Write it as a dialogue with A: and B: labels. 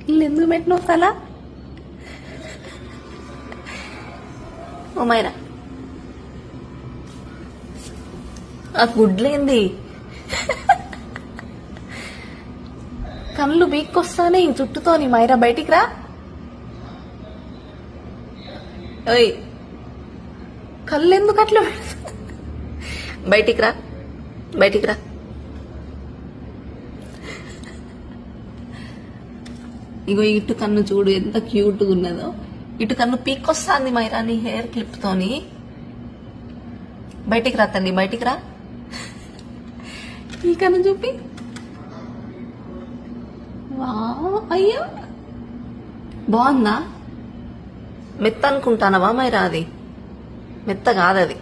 A: ఇల్లు ఎందుకు పెట్టినావు తల? ఓ మైరా, ఆ గుడ్లేంది? కళ్ళు బీక్కొస్తానే ఈ జుట్టుతోని. మైరా బయటికి రా. ఓయ్, కళ్ళు ఎందుకు అట్లా? బయటికి రా, బయటికి రా. ఇగో ఇటు కన్ను చూడు ఎంత క్యూట్గా ఉన్నదో. ఇటు కన్ను పీక్కొస్తాంది మైరా నీ హెయిర్ క్లిప్ తోని. బయటికి రా తల్లి, బయటికి రా. ఈ కన్ను చూపి. అయ్యో, బాగుందా? మెత్త అనుకుంటానవా మైరా? అది మెత్త కాదది.